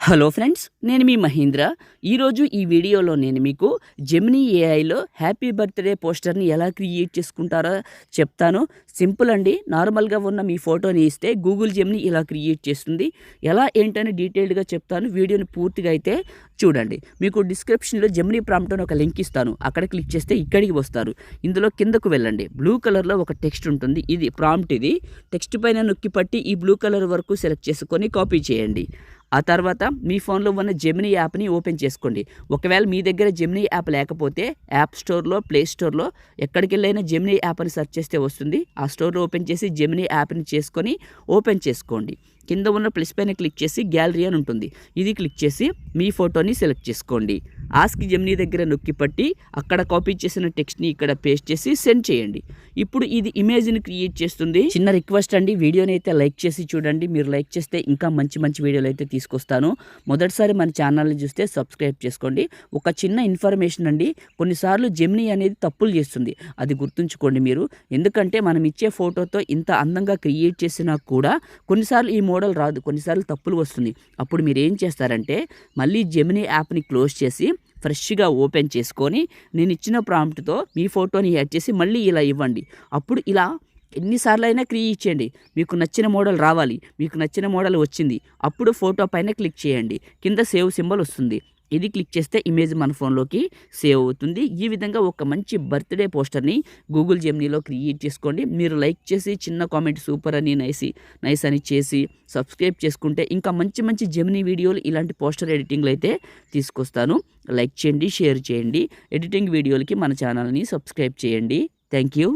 Hello friends, నేను మీ మహేంద్ర. ఈరోజు ఈ వీడియోలో నేను మీకు జెమినీ ఏఐలో హ్యాపీ బర్త్డే పోస్టర్ని ఎలా క్రియేట్ చేసుకుంటారో చెప్తాను. సింపుల్ అండి. నార్మల్గా ఉన్న మీ ఫోటోని ఇస్తే గూగుల్ జెమినీ ఇలా క్రియేట్ చేస్తుంది. ఎలా ఏంటని డీటెయిల్డ్గా చెప్తాను. వీడియోని పూర్తిగా అయితే చూడండి. మీకు డిస్క్రిప్షన్లో జెమినీ ప్రాంప్ట్ అని ఒక లింక్ ఇస్తాను. అక్కడ క్లిక్ చేస్తే ఇక్కడికి వస్తారు. ఇందులో కిందకు వెళ్ళండి. బ్లూ కలర్లో ఒక టెక్స్ట్ ఉంటుంది. ఇది ప్రాంప్ట్. ఇది టెక్స్ట్ పైన నొక్కి పట్టి ఈ బ్లూ కలర్ వరకు సెలెక్ట్ చేసుకొని కాపీ చేయండి. ఆ తర్వాత మీ ఫోన్లో ఉన్న జెమినీ యాప్ని ఓపెన్ చేసుకోండి. ఒకవేళ మీ దగ్గర జెమినీ యాప్ లేకపోతే యాప్ స్టోర్లో, ప్లే స్టోర్లో ఎక్కడికి వెళ్ళైనా జెమినీ యాప్ అని సెర్చ్ చేస్తే వస్తుంది. ఆ స్టోర్లో ఓపెన్ చేసి జెమినీ యాప్ని చేసుకొని ఓపెన్ చేసుకోండి. కింద ఉన్న ప్లస్ పైన క్లిక్ చేసి గ్యాలరీ అని ఉంటుంది. ఇది క్లిక్ చేసి మీ ఫోటోని సెలెక్ట్ చేసుకోండి. ఆస్క్ జెమినీ దగ్గర నొక్కి పట్టి అక్కడ కాపీ చేసిన టెక్స్ట్ని ఇక్కడ పేస్ట్ చేసి సెండ్ చేయండి. ఇప్పుడు ఇది ఇమేజ్ని క్రియేట్ చేస్తుంది. చిన్న రిక్వెస్ట్ అండి, వీడియోని అయితే లైక్ చేసి చూడండి. మీరు లైక్ చేస్తే ఇంకా మంచి మంచి వీడియోలు అయితే తీసుకొస్తాను. మొదటిసారి మన ఛానల్ని చూస్తే సబ్స్క్రైబ్ చేసుకోండి. ఒక చిన్న ఇన్ఫర్మేషన్ అండి, కొన్నిసార్లు జెమినీ అనేది తప్పులు చేస్తుంది. అది గుర్తుంచుకోండి మీరు. ఎందుకంటే మనం ఇచ్చే ఫోటోతో ఇంత అందంగా క్రియేట్ చేసినా కూడా కొన్నిసార్లు ఈ మోడల్ రాదు, కొన్నిసార్లు తప్పులు వస్తుంది. అప్పుడు మీరు ఏం చేస్తారంటే మళ్ళీ జెమినీ యాప్ని క్లోజ్ చేసి ఫ్రెష్గా ఓపెన్ చేసుకొని నేను ఇచ్చిన ప్రాంప్ట్తో మీ ఫోటోని యాడ్ చేసి మళ్ళీ ఇలా ఇవ్వండి. అప్పుడు ఇలా ఎన్నిసార్లు అయినా క్రియేట్ చేయండి. మీకు నచ్చిన మోడల్ రావాలి. మీకు నచ్చిన మోడల్ వచ్చింది, అప్పుడు ఫోటో పైన క్లిక్ చేయండి. కింద సేవ్ సింబల్ వస్తుంది. ఇది క్లిక్ చేస్తే ఇమేజ్ మన ఫోన్లోకి సేవ్ అవుతుంది. ఈ విధంగా ఒక మంచి బర్త్డే పోస్టర్ని గూగుల్ జెమినీలో క్రియేట్ చేసుకోండి. మీరు లైక్ చేసి చిన్న కామెంట్ సూపర్ అని నైస్ అని చేసి సబ్స్క్రైబ్ చేసుకుంటే ఇంకా మంచి మంచి జెమినీ వీడియోలు ఇలాంటి పోస్టర్ ఎడిటింగ్లు అయితే తీసుకొస్తాను. లైక్ చేయండి, షేర్ చేయండి. ఎడిటింగ్ వీడియోలకి మన ఛానల్ని సబ్స్క్రైబ్ చేయండి. Thank you.